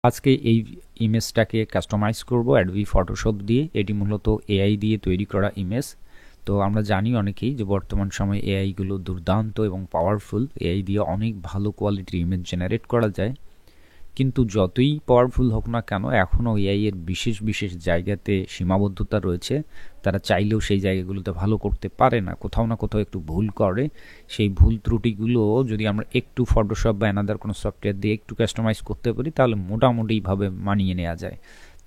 আজকে এই ইমেজটাকে কাস্টমাইজ করব অ্যাডোবি ফটোশপ দিয়ে। এটি মূলত এআই দিয়ে তৈরি করা ইমেজ। তো আমরা জানি অনেকেই যে বর্তমান সময়ে এআইগুলো দুর্দান্ত এবং পাওয়ারফুল। এআই দিয়ে অনেক ভালো কোয়ালিটির ইমেজ জেনারেট করা যায়, কিন্তু যতই পাওয়ারফুল হোক না কেন এখনও এআই এর বিশেষ বিশেষ জায়গাতে সীমাবদ্ধতা রয়েছে। তারা চাইলেও সেই জায়গাগুলোতে ভালো করতে পারে না, কোথাও না কোথাও একটু ভুল করে। সেই ভুল ত্রুটিগুলো যদি আমরা একটু ফটোশপ বা অ্যানাদার কোনো সফটওয়্যার দিয়ে একটু কাস্টমাইজ করতে পারি তাহলে মোটামুটিভাবে মানিয়ে নেওয়া যায়।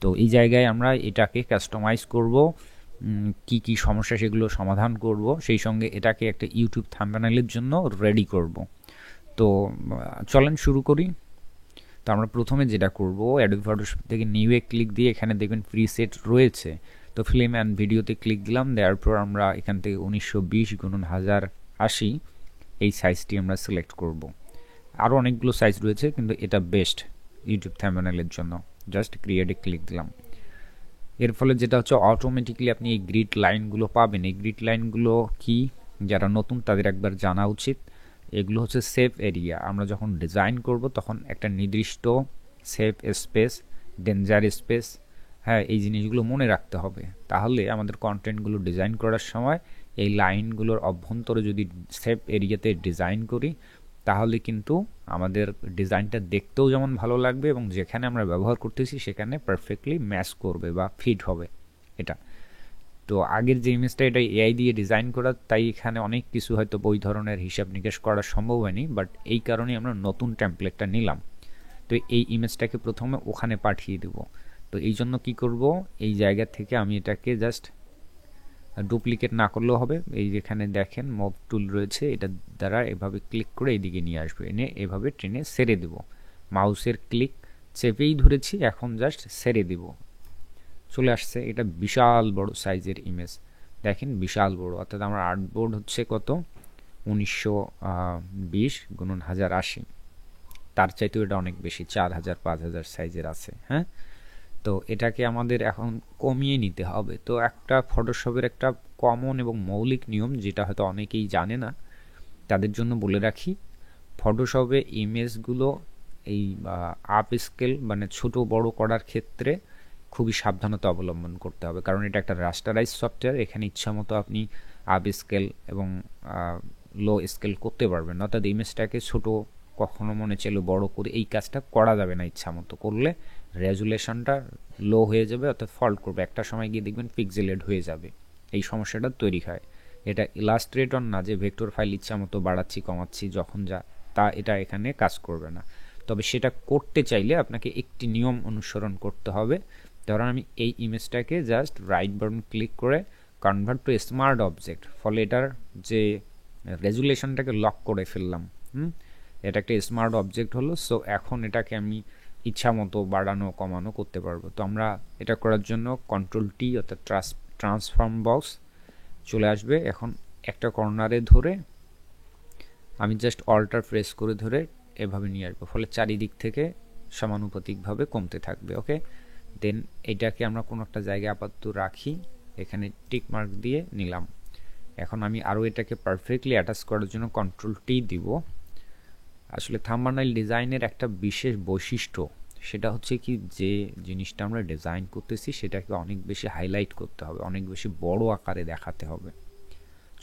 তো এই জায়গায় আমরা এটাকে কাস্টমাইজ করব, কি কি সমস্যা সেগুলো সমাধান করব, সেই সঙ্গে এটাকে একটা ইউটিউব থাম্বনেইলের জন্য রেডি করব। তো চলেন শুরু করি। তো আমরা প্রথমে যেটা করব, অ্যাডোবি ফটোশপ থেকে নিউ এ ক্লিক দিয়ে এখানে দেখবেন প্রিসেট রয়েছে। তো ফিল্ম অ্যান্ড ভিডিওতে ক্লিক দিলাম, দেওয়ার পর আমরা এখান থেকে 1920x1080 এই সাইজটি আমরা সিলেক্ট করব। আরও অনেকগুলো সাইজ রয়েছে কিন্তু এটা বেস্ট ইউটিউব থাম্বনেইলের জন্য। জাস্ট ক্রিয়েটে ক্লিক দিলাম। এর ফলে যেটা হচ্ছে অটোমেটিক্যালি আপনি এই গ্রিড লাইনগুলো পাবেন। এই গ্রিড লাইনগুলো কি, যারা নতুন তাদের একবার জানা উচিত। এগুলো হচ্ছে সেভ এরিয়া। আমরা যখন ডিজাইন করব তখন একটা নির্দিষ্ট সেভ স্পেস, ডেঞ্জার স্পেস, হ্যাঁ, এই জিনিসগুলো মনে রাখতে হবে। তাহলে আমাদের কন্টেন্টগুলো ডিজাইন করার সময় এই লাইনগুলোর অভ্যন্তরে যদি সেভ এরিয়াতে ডিজাইন করি তাহলে কিন্তু আমাদের ডিজাইনটা দেখতেও যেমন ভালো লাগবে এবং যেখানে আমরা ব্যবহার করতেছি সেখানে পারফেক্টলি ম্যাচ করবে বা ফিট হবে এটা। তো আগের যে ইমেজটা, এটা এআই দিয়ে ডিজাইন করা, তাই এখানে অনেক কিছু হয়তো ওই ধরনের হিসাব নিকাশ করা সম্ভব হয়নি, বাট এই কারণে আমরা নতুন টেমপ্লেটটা নিলাম। তো এই ইমেজটাকে প্রথমে ওখানে পাঠিয়ে দেব। তো এই জন্য কী করব, এই জায়গা থেকে আমি এটাকে জাস্ট ডুপ্লিকেট না করলেও হবে। এই যেখানে দেখেন মুভ টুল রয়েছে, এটা দ্বারা এভাবে ক্লিক করে এইদিকে নিয়ে আসবে, এনে এভাবে ট্রেনে ছেড়ে দেব। মাউসের ক্লিক চেপেই ধরেছি, এখন জাস্ট ছেড়ে দেব, চলে আসছে। এটা বিশাল বড় সাইজের ইমেজ, দেখেন বিশাল বড়। অর্থাৎ আমার আর্টবোর্ড হচ্ছে কত, 1920x1080, তার চাইতেও এটা অনেক বেশি, 4000 5000 সাইজের আছে। হ্যাঁ, তো এটাকে আমাদের এখন কমিয়ে নিতে হবে। তো একটা ফটোশপের একটা কমন এবং মৌলিক নিয়ম, যেটা হয়তো অনেকেই জানে না, তাদের জন্য বলে রাখি। ফটোশপে ইমেজগুলো এই আপ স্কেল মানে ছোট বড় করার ক্ষেত্রে খুবই সাবধানতা অবলম্বন করতে হবে, কারণ এটা একটা রাস্টারাইজ সফটওয়্যার। এখানে ইচ্ছামতো আপনি আপ স্কেল এবং লো স্কেল করতে পারবেন, অর্থাৎ ইমেজটাকে ছোট কখনো মনে চাইলে বড় করে এই কাজটা করা যাবে না। ইচ্ছামতো করলে রেজুলেশনটা লো হয়ে যাবে, অর্থাৎ ফল্ট করবে, একটা সময় গিয়ে দেখবেন পিক্সেলেড হয়ে যাবে। এই সমস্যাটা তৈরি হয়। এটা ইলাস্ট্রেটর না যে ভেক্টর ফাইল ইচ্ছামতো বাড়াচ্ছি কমাচ্ছি যখন যা তা, এটা এখানে কাজ করবে না। তবে সেটা করতে চাইলে আপনাকে একটি নিয়ম অনুসরণ করতে হবে। ধরুন আমি এই ইমেজটাকে জাস্ট রাইট বাটন ক্লিক করে কনভার্ট টু স্মার্ট অবজেক্ট, ফলে এটার যে রেজুলেশনটাকে লক করে ফেললাম। এটা একটা স্মার্ট অবজেক্ট হলো। সো এখন এটাকে আমি ইচ্ছা মতো বাড়ানো কমানো করতে পারবো। তো আমরা এটা করার জন্য কন্ট্রোল টি, অর্থাৎ ট্রান্সফর্ম বক্স চলে আসবে। এখন একটা কর্নারে ধরে আমি জাস্ট অল্টার প্রেস করে ধরে এভাবে নিয়ে আসবো, ফলে চারিদিক থেকে সমানুপাতিকভাবে কমতে থাকবে। ওকে, দেন এটাকে আমরা কোনো একটা জায়গায় আপাতত রাখি, এখানে টিক মার্ক দিয়ে নিলাম। এখন আমি আরও এটাকে পারফেক্টলি অ্যাটাচ করার জন্য কন্ট্রোল টি দিব। আসলে থাম্বনেইল ডিজাইনের একটা বিশেষ বৈশিষ্ট্য, সেটা হচ্ছে কি, যে জিনিসটা আমরা ডিজাইন করতেছি সেটাকে অনেক বেশি হাইলাইট করতে হবে, অনেক বেশি বড় আকারে দেখাতে হবে।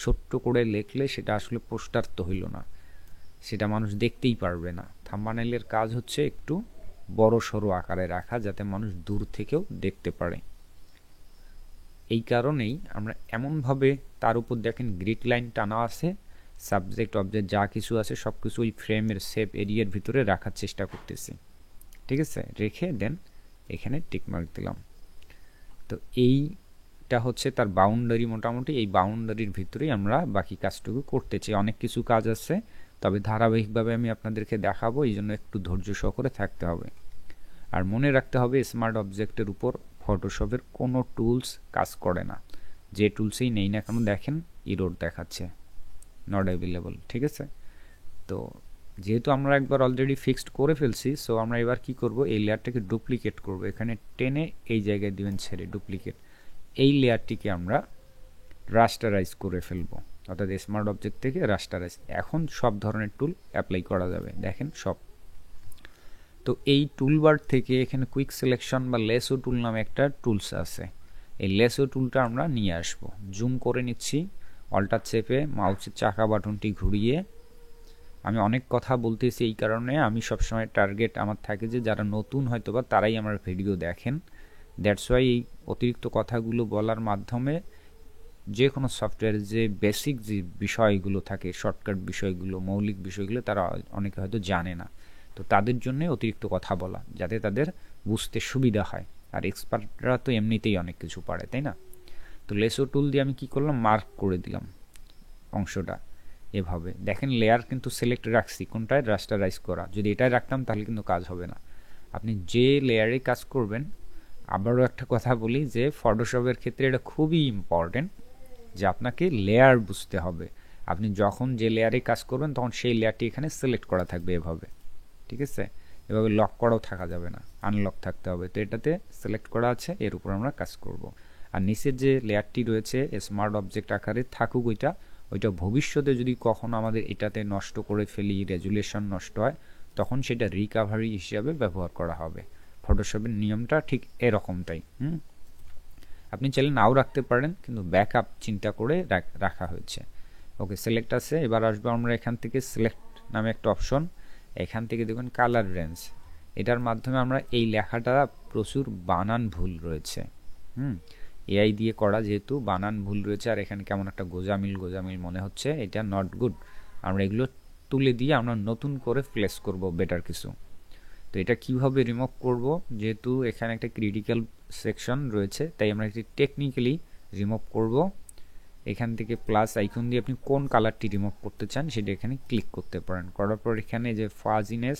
ছোট্ট করে লিখলে সেটা আসলে পোস্টার তো হইল না, সেটা মানুষ দেখতেই পারবে না। থাম্বনেইলের কাজ হচ্ছে একটু বড় সড়ো আকারে রাখা, যাতে মানুষ দূর থেকেও দেখতে পারে। এই কারণেই আমরা এমনভাবে, তার উপর দেখেন গ্রিড লাইন টানা আছে, সাবজেক্ট অবজেক্ট যা কিছু আছে সব কিছু ওই ফ্রেমের সেভ এরিয়ার ভিতরে রাখার চেষ্টা করতেছি। ঠিক আছে, রেখে দেন এখানে টিকমার্ক দিলাম। তো এইটা হচ্ছে তার বাউন্ডারি। মোটামুটি এই বাউন্ডারির ভিতরেই আমরা বাকি কাজটুকু করতে চাই। অনেক কিছু কাজ আছে, তবে ধারাবাহিকভাবে আমি আপনাদেরকে দেখাবো, এই জন্য একটু ধৈর্য সহকারে থাকতে হবে। আর মনে রাখতে হবে, স্মার্ট অবজেক্টের উপর ফটোশপের কোনো টুলস কাজ করে না। যে টুলসেই নেই না কেন দেখেন ইরোর দেখাচ্ছে, নট অ্যাভেলেবল। ঠিক আছে, তো যেহেতু আমরা একবার অলরেডি ফিক্সড করে ফেলছি, সো আমরা এবার কি করব, এই লেয়ারটাকে ডুপ্লিকেট করব। এখানে টেনে এই জায়গায় দিবেন ছেড়ে ডুপ্লিকেট। এই লেয়ারটিকে আমরা রাস্টারাইজ করে ফেলবো, অর্থাৎ স্মার্ট অবজেক্ট থেকে রাস্টারাইজ। এখন সব ধরনের টুল অ্যাপ্লাই করা যাবে, দেখেন সব। তো এই টুলবার থেকে এখানে কুইক সিলেকশন বা লেসো টুল নামে একটা টুলস আছে, এই লেসো টুলটা আমরা নিয়ে আসব। জুম করে নিচ্ছি, অল্টার চেপে মাউসের চাকা বাটনটি ঘুরিয়ে, আমি অনেক কথা বলতেছি এই কারণে আমি সবসময় টার্গেট আমার থাকে যে যারা নতুন হয়তো বা তারাই আমার ভিডিও দেখেন, দ্যাটস ওয়াই এই অতিরিক্ত কথাগুলো বলার মাধ্যমে যে কোনো সফটওয়্যারের যে বেসিক যে বিষয়গুলো থাকে, শর্টকাট বিষয়গুলো, মৌলিক বিষয়গুলো তারা অনেকে হয়তো জানে না, তো তাদের জন্য অতিরিক্ত কথা বলা যাতে তাদের বুঝতে সুবিধা হয়। আর এক্সপার্টরা তো এমনিতেই অনেক কিছু পারে, তাই না? তো লেসো টুল দিয়ে আমি কি করলাম, মার্ক করে দিলাম অংশটা এভাবে। দেখেন লেয়ার কিন্তু সিলেক্ট রাখছি, কোনটায়, রাস্টারাইজ করা। যদি এটাই রাখতাম তাহলে কিন্তু কাজ হবে না। আপনি যে লেয়ারে কাজ করবেন, আবারও একটা কথা বলি যে ফটোশপের ক্ষেত্রে এটা খুবই ইম্পর্টেন্ট যে আপনাকে লেয়ার বুঝতে হবে। আপনি যখন যে লেয়ারে কাজ করবেন তখন সেই লেয়ারটি এখানে সিলেক্ট করা থাকবে এভাবে, ঠিক আছে? এভাবে লক করাও থাকা যাবে না, আনলক থাকতে হবে। তো এটাতে সিলেক্ট করা আছে, এর উপর আমরা কাজ করব। আর নিচের যে লেয়ারটি রয়েছে স্মার্ট অবজেক্ট আকারে থাকুক, ওইটা ভবিষ্যতে যদি কখনো আমাদের এটাতে নষ্ট করে ফেলি, রেজুলেশন নষ্ট হয়, তখন সেটা রিকাভারি হিসাবে ব্যবহার করা হবে। ফটোশপের নিয়মটা ঠিক এরকমটাই। আপনি চাইলে নাও রাখতে পারেন, কিন্তু ব্যাকআপ চিন্তা করে রাখা হয়েছে। ওকে, সিলেক্ট আছে। এবার আসবো আমরা এখান থেকে সিলেক্ট নামে একটা অপশন, এখান থেকে দেখুন কালার রেঞ্জ। এটার মাধ্যমে আমরা এই লেখাটা প্রচুর বানান ভুল রয়েছে, এআই দিয়ে করা, যেহেতু বানান ভুল রয়েছে আর এখানে কেমন একটা গোজামিল মনে হচ্ছে, এটা নট গুড। আমরা এগুলো তুলে দিয়ে আমরা নতুন করে প্লেস করব বেটার কিছু। তো এটা কিভাবে রিমুভ করব, যেহেতু এখানে একটা ক্রিটিক্যাল সেকশন রয়েছে, তাই আমরা এটি টেকনিক্যালি রিমুভ করব। এখান থেকে প্লাস আইকন দিয়ে আপনি কোন কালারটি রিমুভ করতে চান সেটা এখানে ক্লিক করতে পারেন। করার পর এখানে যে ফাজিনেস,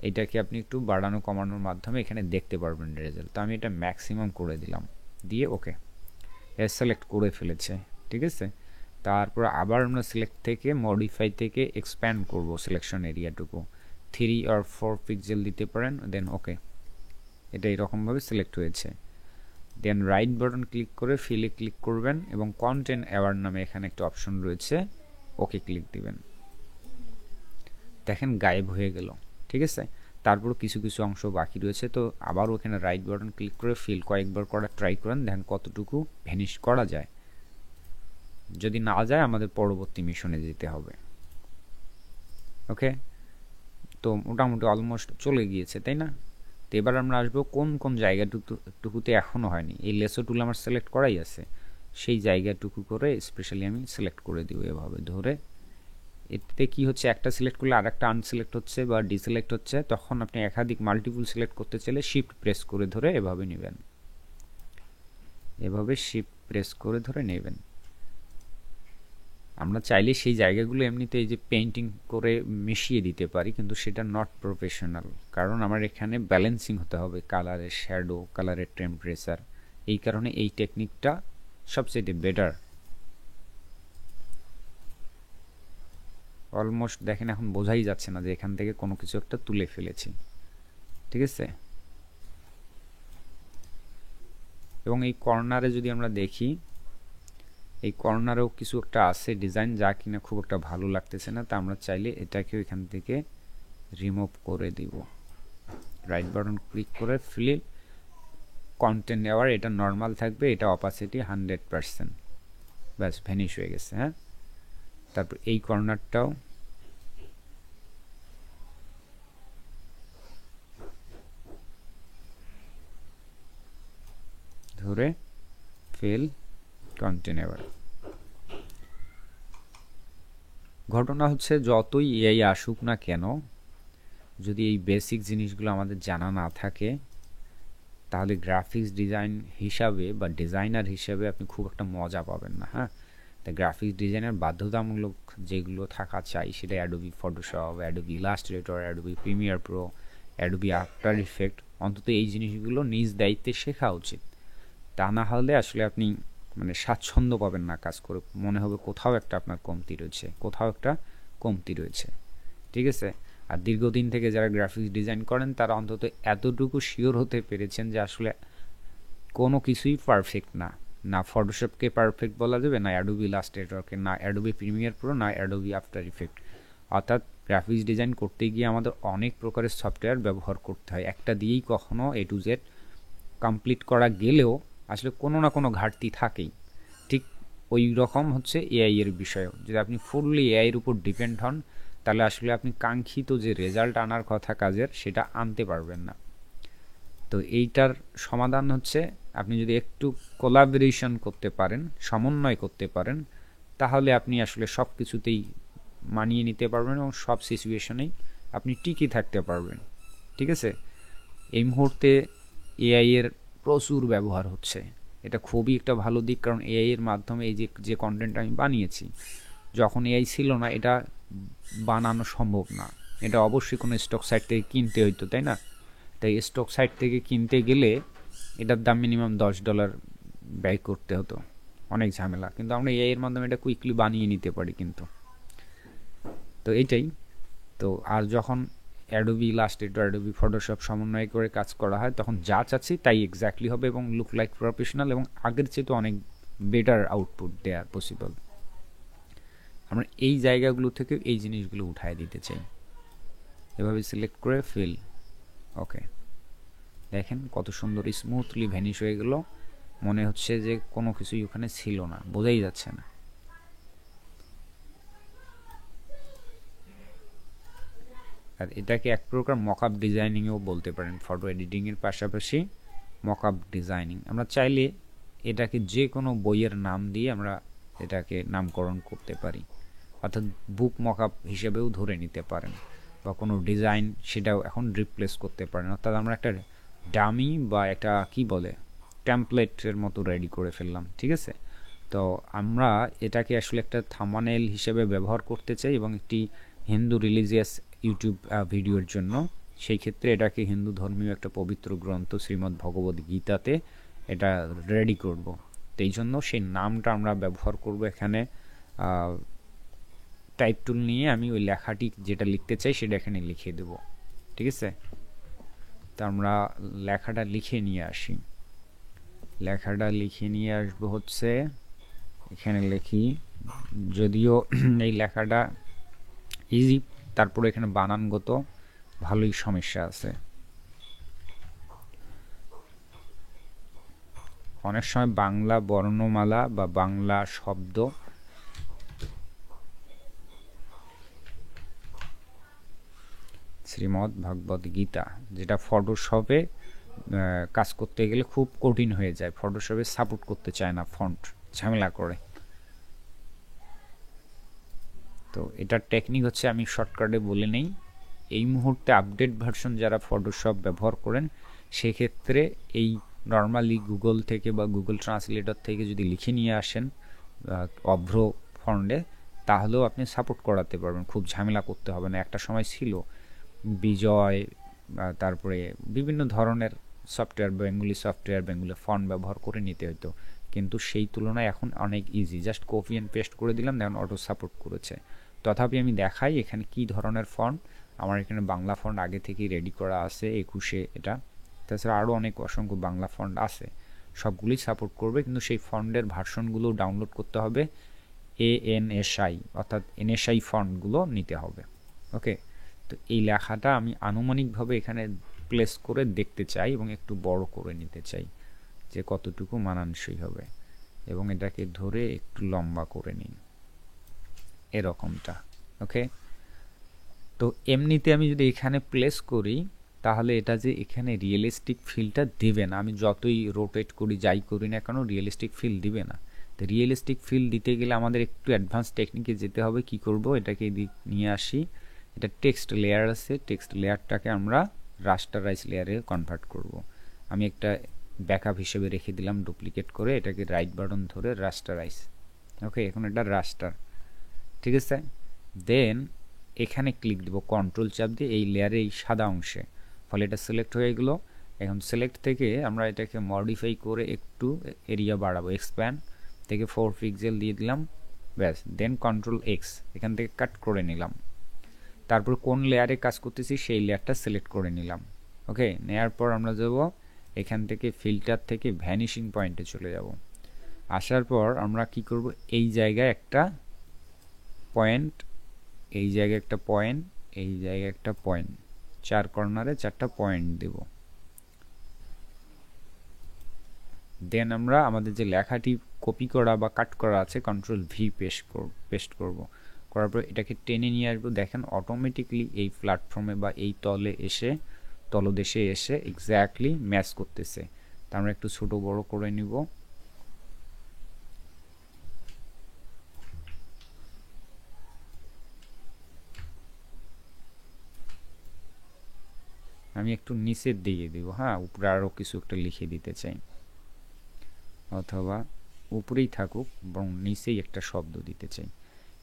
এটাকে আপনি একটু বাড়ানো কমানোর মাধ্যমে এখানে দেখতে পারবেন রেজাল্ট। তো আমি এটা ম্যাক্সিমাম করে দিলাম, দিয়ে ওকে, সিলেক্ট করে ফেলেছে, ঠিক আছে? তারপর আবার আমরা সিলেক্ট থেকে মডিফাই থেকে এক্সপ্যান্ড করব সিলেকশন এরিয়াটুকু, 3 or 4 পিক্সেল দিতে পারেন, দেন ওকে, এটা এরকমভাবে সিলেক্ট হয়েছে। দেন রাইট বাটন ক্লিক করে ফিলে ক্লিক করবেন এবং কন্টেন্ট অ্যাওয়ার্ড নামে এখানে একটা অপশন রয়েছে, ওকে ক্লিক দিবেন। দেখেন গায়েব হয়ে গেল, ঠিক আছে? তারপর কিছু কিছু অংশ বাকি রয়েছে, তো আবার ওখানে রাইট বাটন ক্লিক করে ফিল কয়েকবার করা ট্রাই করেন, দেখেন কতটুকু ভ্যানিশ করা যায়। যদি না যায় আমাদের পরবর্তী মিশনে যেতে হবে। ওকে, তো মোটামুটি অলমোস্ট চলে গিয়েছে, তাই না? তো এবার আমরা আসবো কোন কোন জায়গাটুকুতে এখনও হয়নি। এই লেসো টুল আমার সিলেক্ট করাই আছে, সেই জায়গাটুকু করে স্পেশালি আমি সিলেক্ট করে দিব এভাবে ধরে। এতে কি হচ্ছে, একটা সিলেক্ট করলে আর একটা আনসিলেক্ট হচ্ছে বা ডিসিলেক্ট হচ্ছে, তখন আপনি একাধিক মাল্টিপল সিলেক্ট করতে চাইলে শিফট প্রেস করে ধরে এভাবে নেবেন, এভাবে শিফট প্রেস করে ধরে নেবেন। আমরা চাইলে সেই জায়গাগুলো এমনিতে এই যে পেইন্টিং করে মিশিয়ে দিতে পারি, কিন্তু সেটা নট প্রফেশনাল, কারণ আমার এখানে ব্যালেন্সিং হতে হবে কালারের শ্যাডো, কালারের টেম্পারেচার। এই কারণে এই টেকনিকটা সবচেয়ে বেটার। অলমোস্ট দেখেন এখন বোঝাই যাচ্ছে না যে এখান থেকে কোনো কিছু একটা তুলে ফেলেছি, ঠিক আছে? এবং এই কর্নারে যদি আমরা দেখি, এই কর্নারেও কিছু একটা আছে ডিজাইন, যা কিনা খুব একটা ভালো লাগতেছে না, তা আমরা চাইলে এটাকেও এখান থেকে রিমুভ করে দিব। রাইট বাটন ক্লিক করে ফিল কন্টেন্ট অ্যাওয়ার, এটা নর্মাল থাকবে, এটা অপাসিটি 100%, ব্যাস ভ্যানিশ হয়ে গেছে। হ্যাঁ, তারপর এই কর্নারটাও ধরে ফিল কন্টেন্ট অ্যাওয়ার। ঘটনা হচ্ছে যতই এআই আসুক না কেন, যদি এই বেসিক জিনিসগুলো আমাদের জানা না থাকে, তাহলে গ্রাফিক্স ডিজাইন হিসাবে বা ডিজাইনার হিসাবে আপনি খুব একটা মজা পাবেন না। হ্যাঁ, তাই গ্রাফিক্স ডিজাইনার বাধ্যতামূলক যেগুলো থাকা চাই সেটা Adobe Photoshop, Adobe Illustrator, Adobe Premiere Pro, Adobe after effect, অন্তত এই জিনিসগুলো নিজ দায়িত্বে শেখা উচিত। তা না হলে আসলে আপনি মানে স্বাচ্ছন্দ্য পাবেন না কাজ করে, মনে হবে কোথাও একটা আপনার কমতি রয়েছে, ঠিক আছে? আর দীর্ঘদিন থেকে যারা গ্রাফিক্স ডিজাইন করেন তারা অন্তত এতটুকু শিওর হতে পেরেছেন যে আসলে কোনো কিছুই পারফেক্ট না ফটোশপকে পারফেক্ট বলা যাবে, না অ্যাডোবি ইলাস্ট্রেটরকে, না অ্যাডোবি প্রিমিয়ার প্রো, না অ্যাডোবি আফটার ইফেক্ট। অর্থাৎ গ্রাফিক্স ডিজাইন করতে গিয়ে আমাদের অনেক প্রকারের সফটওয়্যার ব্যবহার করতে হয়, একটা দিয়েই কখনো A to Z কমপ্লিট করা গেলেও আসলে কোনো না কোনো ঘাটতি থাকেই। ঠিক ওই রকম হচ্ছে এআই এর বিষয়ও, যদি আপনি ফুললি এআই এর উপর ডিপেন্ড হন তাহলে আসলে আপনি কাঙ্ক্ষিত যে রেজাল্ট আনার কথা কাজের সেটা আনতে পারবেন না। তো এইটার সমাধান হচ্ছে আপনি যদি একটু কোলাবোরেশন করতে পারেন, সমন্বয় করতে পারেন, তাহলে আপনি আসলে সব কিছুতেই মানিয়ে নিতে পারবেন এবং সব সিচুয়েশনেই আপনি টিকে থাকতে পারবেন। ঠিক আছে, এই মুহূর্তে এআই এর প্রচুর ব্যবহার হচ্ছে, এটা খুবই একটা ভালো দিক, কারণ এআই এর মাধ্যমে এই যে কন্টেন্ট আমি বানিয়েছি, যখন এআই ছিল না এটা বানানো সম্ভব না, এটা অবশ্যই কোনো স্টক সাইট থেকে কিনতে হইতো, তাই না? তাই স্টক সাইট থেকে কিনতে গেলে এটার দাম মিনিমাম $10 ব্যয় করতে হতো, অনেক ঝামেলা। কিন্তু আমরা এআই এর মাধ্যমে এটা কুইকলি বানিয়ে নিতে পারি কিন্তু। তো এইটাই তো, আর যখন অ্যাডোবি ইলাস্ট্রেটর, অ্যাডোবি ফটোশপ সমন্বয় করে কাজ করা হয় তখন যা চাচ্ছি তাই এক্স্যাক্টলি হবে এবং লুক লাইক প্রফেশনাল, এবং আগের চেয়ে তো অনেক বেটার আউটপুট দেওয়া পসিবল। আমরা এই জায়গাগুলো থেকে এই জিনিসগুলো উঠায় দিতে চাই। এভাবে সিলেক্ট করে ফিল, ওকে, দেখেন কত সুন্দর স্মুথলি ভ্যানিশ হয়ে গেল, মনে হচ্ছে যে কোনো কিছুই ওখানে ছিল না, বোঝাই যাচ্ছে না। আর এটাকে এক প্রকার মকআপ ডিজাইনিংও বলতে পারেন, ফটো এডিটিংয়ের পাশাপাশি মকআপ ডিজাইনিং। আমরা চাইলে এটাকে যে কোনো বইয়ের নাম দিয়ে আমরা এটাকে নামকরণ করতে পারি, অর্থাৎ বুক মকআপ হিসেবেও ধরে নিতে পারেন, বা কোনো ডিজাইন সেটাও এখন রিপ্লেস করতে পারেন, অর্থাৎ আমরা একটা ডামি বা একটা কি বলে টেমপ্লেটের মতো রেডি করে ফেললাম। ঠিক আছে, তো আমরা এটাকে আসলে একটা থাম্বনেইল হিসেবে ব্যবহার করতে চাই এবং একটি হিন্দু রিলিজিয়াস ইউটিউব ভিডিওর জন্য, সেই ক্ষেত্রে এটাকে হিন্দু ধর্মীয় একটা পবিত্র গ্রন্থ শ্রীমদ্ ভগবদ গীতাতে এটা রেডি করব। তো এই জন্য সেই নামটা আমরা ব্যবহার করব এখানে। টাইপ টুল নিয়ে আমি ওই লেখাটি যেটা লিখতে চাই সেটা এখানে লিখে দেব। ঠিক আছে, তো আমরা লেখাটা লিখে নিয়ে আসি, লেখাটা লিখে নিয়ে আসবো হচ্ছে এখানে লিখি, যদিও এই লেখাটা ইজি, তারপরে এখানে বানানগত ভালোই সমস্যা আছে। অনেক সময় বাংলা বর্ণমালা বা বাংলা শব্দ শ্রীমদ্ ভাগবত গীতা, যেটা ফটোশপে কাজ করতে গেলে খুব কঠিন হয়ে যায়, ফটোশপে সাপোর্ট করতে চায় না, ফন্ট ঝামেলা করে। তো এটার টেকনিক হচ্ছে, আমি শর্টকাটে বলে নেই, এই মুহূর্তে আপডেট ভার্সন যারা ফটোশপ ব্যবহার করেন সেক্ষেত্রে এই নর্মালি গুগল থেকে বা গুগল ট্রান্সলেটর থেকে যদি লিখে নিয়ে আসেন অভ্র ফন্টে, তাহলেও আপনি সাপোর্ট করাতে পারবেন, খুব ঝামেলা করতে হবে না। একটা সময় ছিল বিজয়, তারপরে বিভিন্ন ধরনের software, Bengali software, Bengali font ব্যবহার করে নিতে হতো, কিন্তু সেই তুলনায় এখন অনেক easy, just copy and paste করে দিলাম, দেখুন অটো সাপোর্ট করেছে। তথাপি আমি দেখাই এখানে কি ধরনের ফন্ট। আমার এখানে বাংলা ফন্ট আগে থেকেই রেডি করা আছে 21-এ, এটা তাছাড়া আরও অনেক অসংখ্য বাংলা ফন্ট আছে, সবগুলোই সাপোর্ট করবে, কিন্তু সেই ফন্টের ভার্সনগুলো ডাউনলোড করতে হবে, ANSI অর্থাৎ NSI ফন্টগুলো নিতে হবে। ওকে, তো এই লেখাটা আমি আনুমানিকভাবে এখানে প্লেস করে দেখতে চাই এবং একটু বড় করে নিতে চাই যে কতটুকু মানানসই হবে, এবং এটাকে ধরে একটু লম্বা করে নিন এরকমটা। ওকে, তো এমনিতে আমি যদি এখানে প্লেস করি তাহলে এটা যে এখানে রিয়েলিস্টিক ফিলটা দেবে না, আমি যতই রোটেট করি যাই করি না কেন রিয়েলিস্টিক ফিল দিবে না। তো রিয়েলিস্টিক ফিল দিতে গেলে আমাদের একটু অ্যাডভান্স টেকনিকে যেতে হবে। কি করব, এটাকে এদিক নিয়ে আসি, এটা টেক্সট লেয়ার আছে, টেক্সট লেয়ারটাকে আমরা রাস্টারাইজ লেয়ারে কনভার্ট করব। আমি একটা ব্যাকআপ হিসেবে রেখে দিলাম ডুপ্লিকেট করে, এটাকে রাইট বাটন ধরে রাস্টারাইজ। ওকে, এখন এটা রাস্টার, ঠিক আছে। দেন এখানে ক্লিক দেব কন্ট্রোল চাপ দিয়ে এই লেয়ারে এই সাদা অংশে, ফলে এটা সিলেক্ট হয়ে গেল। এখন সিলেক্ট থেকে আমরা এটাকে মডিফাই করে একটু এরিয়া বাড়াবো, এক্সপ্যান্ড থেকে 4 পিক্সেল দিয়ে দিলাম, ব্যাস। দেন কন্ট্রোল এক্স, এখান থেকে কাট করে নিলাম, তারপর কোন লেয়ারে কাজ করতেছি সেই লেয়ারটা সিলেক্ট করে নিলাম। ওকে, নেওয়ার পর আমরা যাব এখান থেকে ফিল্টার থেকে ভ্যানিশিং পয়েন্টে চলে যাব। আসার পর আমরা কি করব, এই জায়গায় একটা পয়েন্ট, এই জায়গায় একটা পয়েন্ট এই জায়গায় একটা পয়েন্ট, 4 কর্নারে 4টা পয়েন্ট দেব। দেন আমরা আমাদের যে লেখাটি কপি করা বা কাট করা আছে কন্ট্রোল ভি পেস্ট করব। করার পর এটাকে টেনে নিয়ে আসবো। দেখেন অটোমেটিকলি এই প্ল্যাটফর্মে বা এই তলদেশে এসে এক্স্যাক্টলি ম্যাচ করতেছে। তা আমরা একটু ছোট বড় করে নিব। আমি একটু নিচের দিকে দিব, হ্যাঁ, উপরে আরও কিছু একটা লিখে দিতে চাই, অথবা উপরেই থাকুক বরং নিচেই একটা শব্দ দিতে চাই।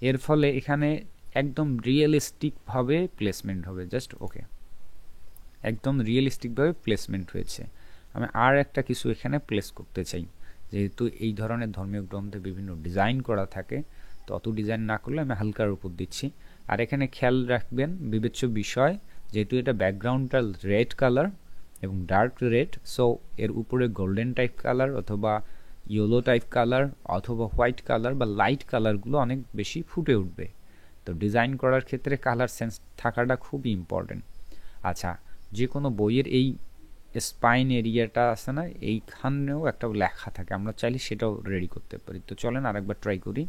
এর ফলে এখানে একদম রিয়েলিস্টিকভাবে প্লেসমেন্ট হবে। জাস্ট ওকে, একদম রিয়েলিস্টিকভাবে প্লেসমেন্ট হয়েছে। আমি আর একটা কিছু এখানে প্লেস করতে চাই। যেহেতু এই ধরনের ধর্মীয় গ্রন্থে বিভিন্ন ডিজাইন করা থাকে, তো অত ডিজাইন না করলে আমি হালকার উপর দিচ্ছি। আর এখানে খেয়াল রাখবেন বিবেচ্য বিষয়, যেহেতু এটা ব্যাকগ্রাউন্ডটা রেড কালার এবং ডার্ক রেড, সো এর উপরে গোল্ডেন টাইপ কালার অথবা ইয়েলো টাইপ কালার অথবা হোয়াইট কালার বা লাইট কালারগুলো অনেক বেশি ফুটে উঠবে। তো ডিজাইন করার ক্ষেত্রে কালার সেন্স থাকাটা খুবই ইম্পর্টেন্ট। আচ্ছা, যে কোনো বইয়ের এই স্পাইন এরিয়াটা আছে না, এইখানেও একটা লেখা থাকে, আমরা চাইলে সেটাও রেডি করতে পারি। তো চলেন আরেকবার ট্রাই করি।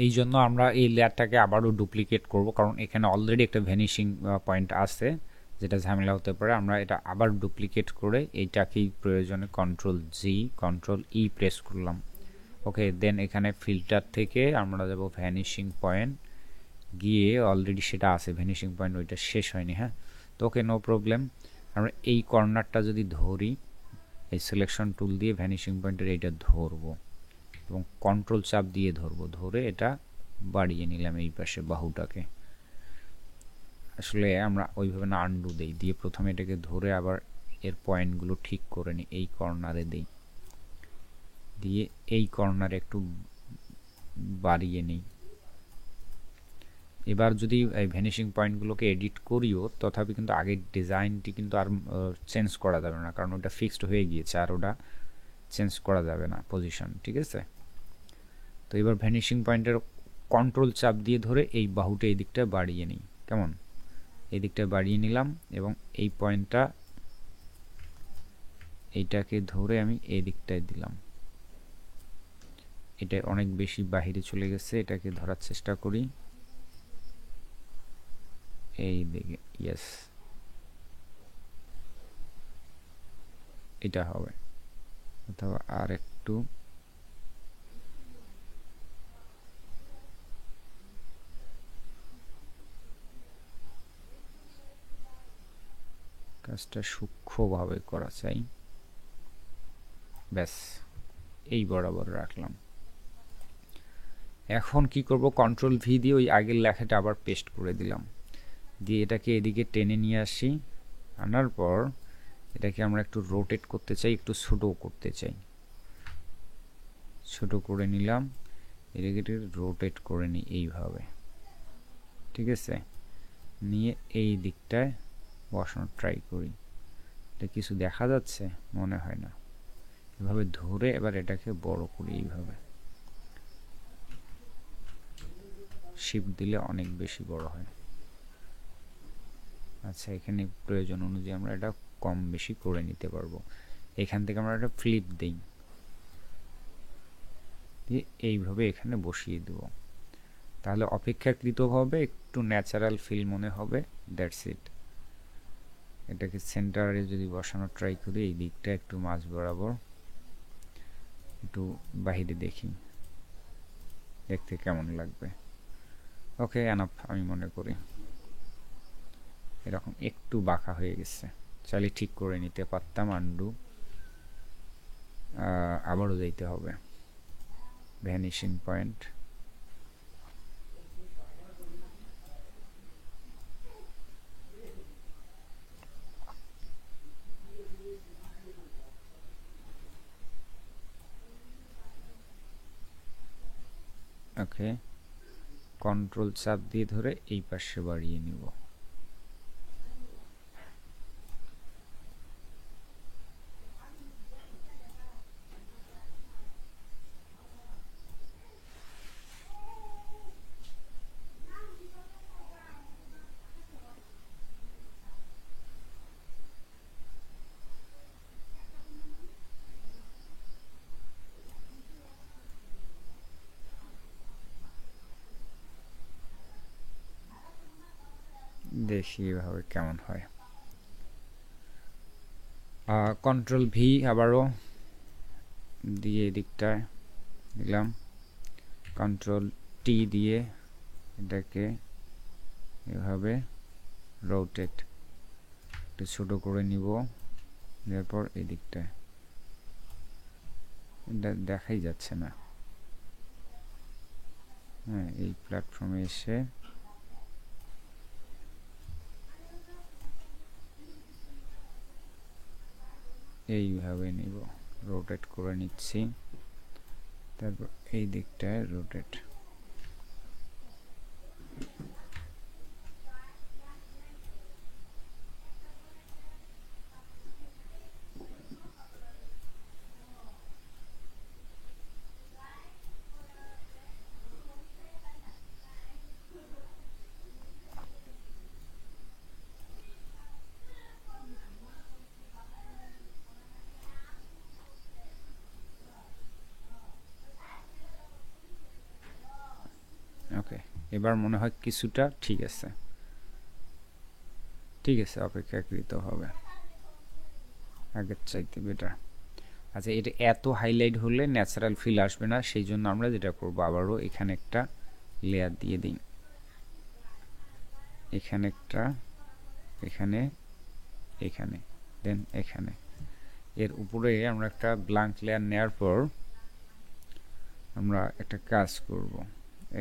এই জন্য আমরা এই লেয়ারটাকে আবারও ডুপ্লিকেট করব, কারণ এখানে অলরেডি একটা ভ্যানিশিং পয়েন্ট আছে যেটা ঝামেলা হতে পারে। আমরা এটা আবার ডুপ্লিকেট করে এইটাকেই প্রয়োজনে কন্ট্রোল জি কন্ট্রোল ই প্রেস করলাম। ওকে, দেন এখানে ফিল্টার থেকে আমরা যাব ভ্যানিশিং পয়েন্ট, গিয়ে অলরেডি সেটা আছে ভ্যানিশিং পয়েন্ট, ওইটা শেষ হয়নি। হ্যাঁ, তো ওকে, নো প্রবলেম। আমরা এই কর্নারটা যদি ধরি, এই সিলেকশন টুল দিয়ে ভ্যানিশিং পয়েন্টের এইটা ধরবো এবং কন্ট্রোল চাপ দিয়ে ধরবো, ধরে এটা বাড়িয়ে নিলাম এই পাশে বাহুটাকে। আসলে আমরা ওইভাবে না, আন্ডু দেই, দিয়ে প্রথমে এটাকে ধরে আবার এর পয়েন্টগুলো ঠিক করে নিই, এই কর্নারে দেই, দিয়ে এই কর্নারে একটু বাড়িয়ে নিই। এবার যদি এই ভ্যানিশিং পয়েন্টগুলোকে এডিট করিও, তথাপি কিন্তু আগের ডিজাইনটি কিন্তু আর চেঞ্জ করা যাবে না, কারণ ওটা ফিক্সড হয়ে গিয়েছে, আর ওটা চেঞ্জ করা যাবে না পজিশন। ঠিক আছে, তো এবার ভ্যানিশিং পয়েন্টের কন্ট্রোল চাপ দিয়ে ধরে এই বাহুটা এই দিকটা বাড়িয়ে নিই। কেমন, এই দিকটা বাড়িয়ে নিলাম এবং এই পয়েন্টটা এইটাকে ধরে আমি এই দিকটায় দিলাম। এটা অনেক বেশি বাহিরে চলে গেছে, এটাকে ধরার চেষ্টা করি এই দিকে। ইয়েস, এটা হবে, অথবা আর একটু কাজটা সূক্ষ্মভাবে করা চাই। ব্যাস, এই বরাবর রাখলাম। এখন কি করব, কন্ট্রোল ভি দিয়ে ওই আগের লেখাটা আবার পেস্ট করে দিলাম, দিয়ে এটাকে এদিকে টেনে নিয়ে আসি। আনার পর এটাকে আমরা একটু রোটেট করতে চাই, একটু ছোটো করতে চাই। ছোটো করে নিলাম, এটাকে রোটেট করে নিই এইভাবে। ঠিক আছে, নিয়ে এই দিকটায় বসানোর ট্রাই করি। এটা কিছু দেখা যাচ্ছে মনে হয় না। এভাবে ধরে এবার এটাকে বড় করি, এইভাবে শিফট দিলে অনেক বেশি বড় হয়। আচ্ছা, এখানে প্রয়োজন অনুযায়ী আমরা এটা কম বেশি করে নিতে পারবো। এখান থেকে আমরা একটা ফ্লিপ দিই, দিয়ে এইভাবে এখানে বসিয়ে দেব। তাহলে অপেক্ষাকৃতভাবে একটু ন্যাচারাল ফিল মনে হবে। That's it. এটাকে সেন্টারে যদি বসানোর ট্রাই করি, এই দিকটা একটু মাঝ বরাবর, একটু বাহিরে দেখি দেখতে কেমন লাগবে। ওকে, এনাফ আমি মনে করি। এরকম একটু বাঁকা হয়ে গেছে, চাইলে ঠিক করে নিতে পারতাম। আন্ডু, আবারও যাইতে হবে ভ্যানিশিং পয়েন্ট। ওকে, কন্ট্রোল চাপ দিয়ে ধরে এই পাশে বাড়িয়ে নিব। দেখি এভাবে কেমন হয়। কন্ট্রোল ভি আবারও দিয়ে এদিকটায় দিলাম, কন্ট্রোল টি দিয়ে এটাকে এভাবে রোটেট একটু ছোটো করে নিব। এরপর এই দিকটায় এটা দেখাই যাচ্ছে না, হ্যাঁ এই প্ল্যাটফর্মে এসে এইভাবে নিব, রোটেট করে নিচ্ছি। তারপর এই দিকটায় রোটেট, ওকে এবার মনে হয় কিছুটা ঠিক আছে, ঠিক আছে অপেক্ষাকৃত হবে, আগের চাইতে বেটার। আচ্ছা এটা এত হাইলাইট হলে ন্যাচারাল ফিল আসবে না, সেই জন্য আমরা যেটা করবো আবারও এখানে একটা লেয়ার দিয়ে দিই, এখানে একটা, এখানে, এখানে, দেন এখানে। এর উপরে আমরা একটা ব্ল্যাঙ্ক লেয়ার নেওয়ার পর আমরা একটা কাজ করব,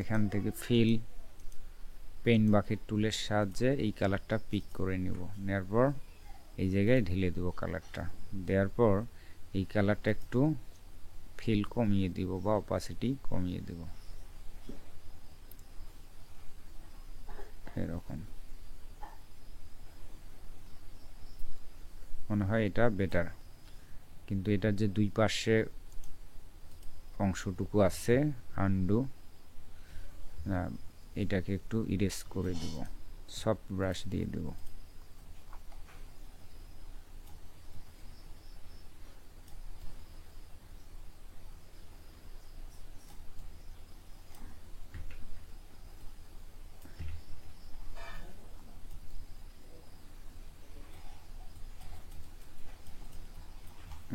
এখান থেকে ফিল পেইন্ট বাকেট টুলের সাহায্যে এই কালারটা পিক করে নিব, নেওয়ার পর এই জায়গায় ঢেলে দেব কালারটা, দেওয়ার পর এই কালারটা একটু ফিল কমিয়ে দিব বা অপাসিটি কমিয়ে দেব, এরকম মনে হয় এটা বেটার। কিন্তু এটার যে দুই পাশে অংশটুকু আছে আনডু, এটাকে একটু ইরেজ করে দিব, সফট ব্রাশ দিয়ে দেব।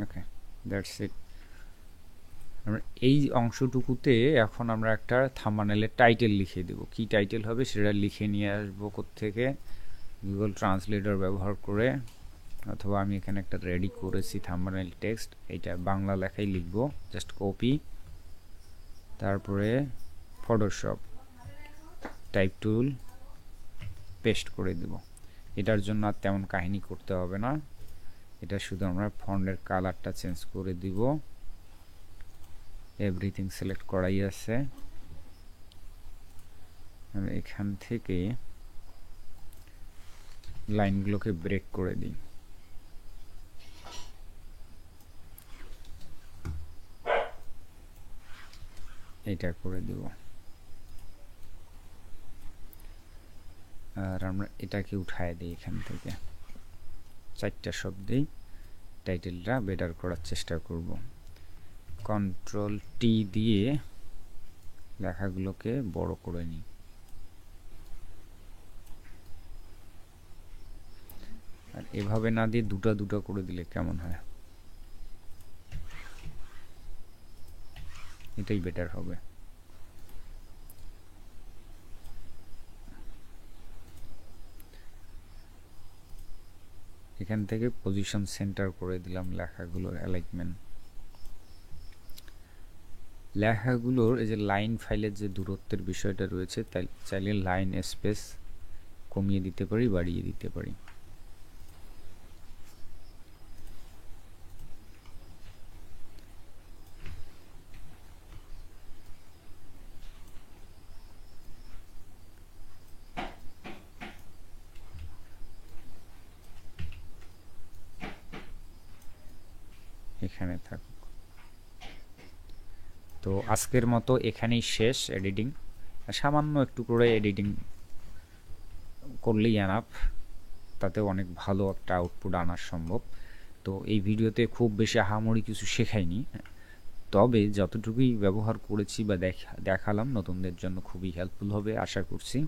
Okay that's it. আমরা এই অংশটুকুতে এখন আমরা একটা থাম্বনেলের টাইটেল লিখে দেব, কি টাইটেল হবে সেটা লিখে নিয়ে আসবো কোত্থেকে, গুগল ট্রান্সলেটর ব্যবহার করে, অথবা আমি এখানে একটা রেডি করেছি থাম্বনেল টেক্সট, এটা বাংলা লেখাই লিখবো, জাস্ট কপি, তারপরে ফটোশপ টাইপ টুল পেস্ট করে দেব। এটার জন্য আর তেমন কাহিনী করতে হবে না, এটা শুধু আমরা ফন্টের কালারটা চেঞ্জ করে দিব, এভরিথিং সিলেক্ট করাই আছে, এখান থেকে লাইনগুলোকে ব্রেক করে দিই, এটা করে দিব, আর আমরা এটাকে উঠায় দিই এখান থেকে, চারটা শব্দেই টাইটেলটা বেটার করার চেষ্টা করব। কন্ট্রোল টি দিয়ে লেখাগুলোকে বড় করে নিই, আর এভাবে না দিয়ে দুটো দুটো করে দিলে কেমন হয়, এটাই বেটার হবে। এখান থেকে পজিশন সেন্টার করে দিলাম লেখাগুলোর অ্যালাইনমেন্ট। লেখাগুলোর এই যে লাইন ফাইলের যে দূরত্বের বিষয়টা রয়েছে, তাই চাইলে লাইন স্পেস কমিয়ে দিতে পারি, বাড়িয়ে দিতে পারি। এখানে থাকুক। তো আজকের মতো এখানেই শেষ এডিটিং, সামান্য একটু করে এডিটিং করলেই এনাফ, তাতে অনেক ভালো একটা আউটপুট আনা সম্ভব। তো এই ভিডিওতে খুব বেশি আহামরি কিছু শেখাইনি, তবে যতটুকুই ব্যবহার করেছি বা দেখালাম নতুনদের জন্য খুবই হেল্পফুল হবে আশা করছি।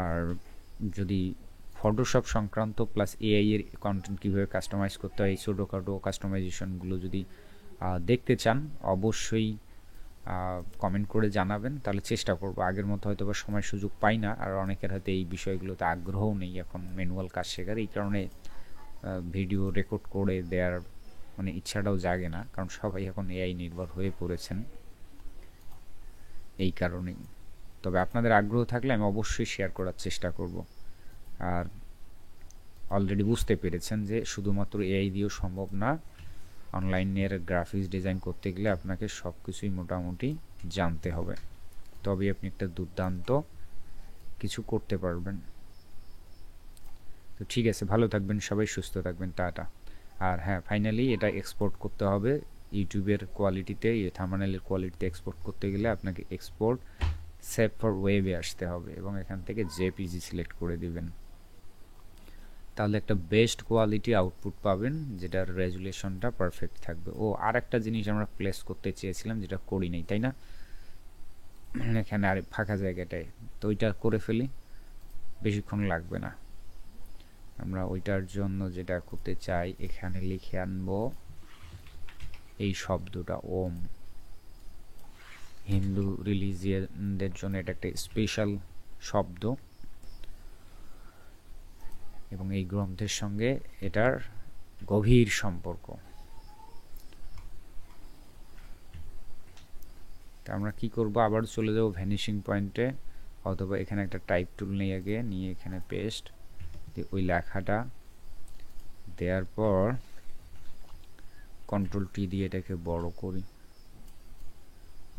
আর যদি ফটোশপ সংক্রান্ত প্লাস এআই এর কন্টেন্ট কীভাবে কাস্টমাইজ করতে হয় এই ছোটোখাটো কাস্টমাইজেশনগুলো যদি দেখতে চান অবশ্যই কমেন্ট করে জানাবেন, তাহলে চেষ্টা করব। আগের মতো হয়তো বা সময় সুযোগ পাই না, আর অনেকের হাতে এই বিষয়গুলোতে আগ্রহও নেই এখন ম্যানুয়াল কাজ শেখার, এই কারণে ভিডিও রেকর্ড করে দেওয়ার মানে ইচ্ছাটাও জাগে না, কারণ সবাই এখন এআই নির্ভর হয়ে পড়েছেন এই কারণেই। তবে আপনাদের আগ্রহ থাকলে আমি অবশ্যই শেয়ার করার চেষ্টা করব। আর অলরেডি বুঝতে পেরেছেন যে শুধুমাত্র এআই দিয়েও সম্ভব না, অনলাইনের গ্রাফিক্স ডিজাইন করতে গেলে আপনাকে সব কিছুই মোটামুটি জানতে হবে, তবে আপনি একটা দুর্দান্ত কিছু করতে পারবেন। তো ঠিক আছে, ভালো থাকবেন সবাই, সুস্থ থাকবেন, টাটা। আর হ্যাঁ, ফাইনালি এটা এক্সপোর্ট করতে হবে ইউটিউবের কোয়ালিটিতে, থাম্বনেলের কোয়ালিটিতে এক্সপোর্ট করতে গেলে আপনাকে এক্সপোর্ট সেভ ফর ওয়েবে আসতে হবে এবং এখান থেকে জেপিজি সিলেক্ট করে দিবেন, তাহলে একটা বেস্ট কোয়ালিটি আউটপুট পাবেন যেটার রেজুলেশনটা পারফেক্ট থাকবে। ও আর একটা জিনিস আমরা প্লেস করতে চেয়েছিলাম যেটা করি নাই, তাই না? এখানে আর ফাঁকা জায়গাটায়, তো ওইটা করে ফেলি, বেশিক্ষণ লাগবে না। আমরা ওইটার জন্য যেটা করতে চাই, এখানে লিখে আনবো এই শব্দটা ওম। হিন্দু রিলিজিয়নদের জন্য এটা একটা স্পেশাল শব্দ এবং এই গ্রন্থের সঙ্গে এটার গভীর সম্পর্ক। তা আমরা কি করব, আবার চলে যাব ভ্যানিশিং পয়েন্টে, অথবা এখানে একটা টাইপ টুল নিয়ে নিয়ে এখানে পেস্ট দিয়ে ওই লেখাটা দেওয়ার পর কন্ট্রোল টি দিয়ে এটাকে বড় করি।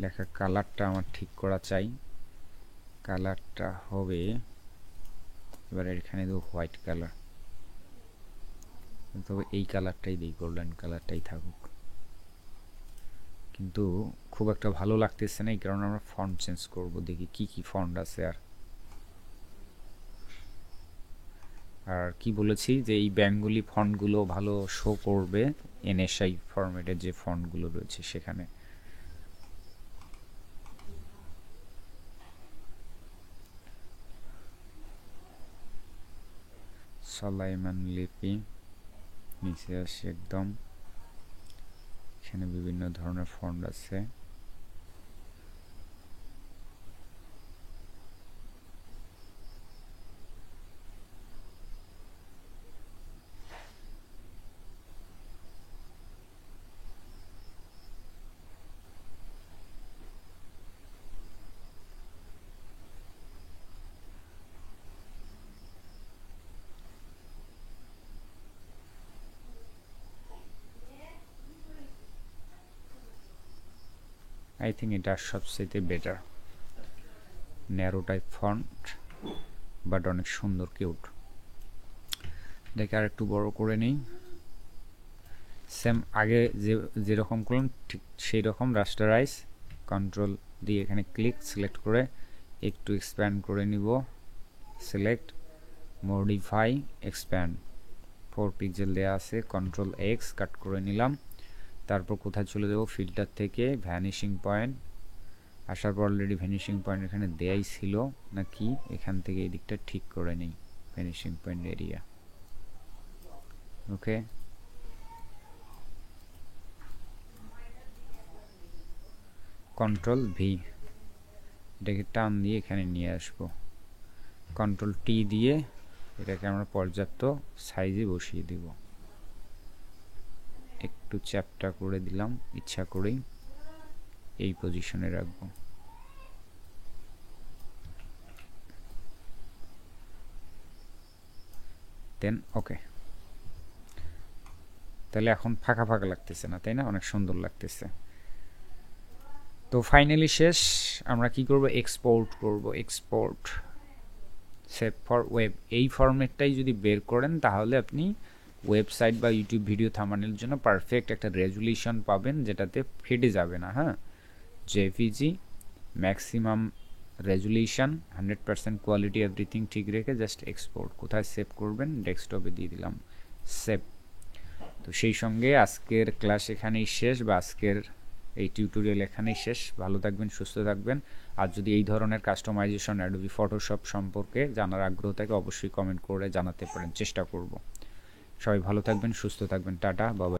লেখার কালারটা আমার ঠিক করা চাই, কালারটা হবে এবার এখানে দেবো হোয়াইট কালার, তবে এই কালারটাই দিই, গোল্ডেন কালারটাই থাকুক। কিন্তু খুব একটা ভালো লাগতেছে না, এই কারণে আমরা ফন্ট চেঞ্জ করব, দেখি কি কি ফন্ট আছে। আর কি বলেছি যে এই বেঙ্গলি ফন্টগুলো ভালো শো করবে এনএসআই ফরম্যাটের যে ফন্টগুলো রয়েছে সেখানে। সালাইমান লিপি নিচে আসে একদম, এখানে বিভিন্ন ধরনের ফন্ট আছে। আই থিঙ্ক এটা সবচেয়ে better, narrow type font but অনেক সুন্দর কিউট। এটাকে আর একটু বড় করে নিই, সেম আগে যেরকম করলাম ঠিক সেই রকম রাস্টারাইজ, কন্ট্রোল দিয়ে এখানে ক্লিক সিলেক্ট করে একটু এক্সপ্যান্ড করে নিব, সিলেক্ট মডিফাই এক্সপ্যান্ড 4 পিক্সেল দেওয়া আছে, কন্ট্রোল এক্স কাট করে নিলাম। তারপর কোথায় চলে যাব, ফিল্টার থেকে ভ্যানিশিং পয়েন্ট আসার পর অলরেডি ভ্যানিশিং পয়েন্ট এখানে দেয়াই ছিল নাকি, এখান থেকে এই দিকটা ঠিক করে নিই, ভ্যানিশিং পয়েন্ট এরিয়া। ওকে, কন্ট্রোল ভি, এটাকে টান দিয়ে এখানে নিয়ে আসবো, কন্ট্রোল টি দিয়ে এটাকে আমরা পর্যাপ্ত সাইজে বসিয়ে দিব, একটু চ্যাপটা করে দিলাম ইচ্ছা করেই, এই পজিশনে রাখবো। দেন ওকে, তাহলে এখন ফাঁকা ফাঁকা লাগতেছে না, তাই না? অনেক সুন্দর লাগতেছে। তো ফাইনালি শেষ, আমরা কি করব, এক্সপোর্ট করব, এক্সপোর্ট সেভ ফর ওয়েব। এই ফরম্যাটটাই যদি বের করেন তাহলে আপনি ওয়েবসাইট বা ইউটিউব ভিডিও থামানোর জন্য পারফেক্ট একটা রেজুলেশন পাবেন, যেটাতে ফেটে যাবে না। হ্যাঁ, JPG maximum resolution, 100% quality, everything ঠিক রেখে জাস্ট এক্সপোর্ট। কোথায় সেভ করবেন, ডেস্কটপে দিয়ে দিলাম সেভ। তো সেই সঙ্গে আজকের ক্লাস এখানেই শেষ, বা আজকের এই টিউটোরিয়াল এখানেই শেষ। ভালো থাকবেন, সুস্থ থাকবেন। আর যদি এই ধরনের কাস্টমাইজেশন অ্যাডোবি ফটোশপ সম্পর্কে জানার আগ্রহ থাকে অবশ্যই কমেন্ট করে জানাতে পারেন, চেষ্টা করব। সবাই ভালো থাকবেন, সুস্থ থাকবেন। টাটা, বাবা।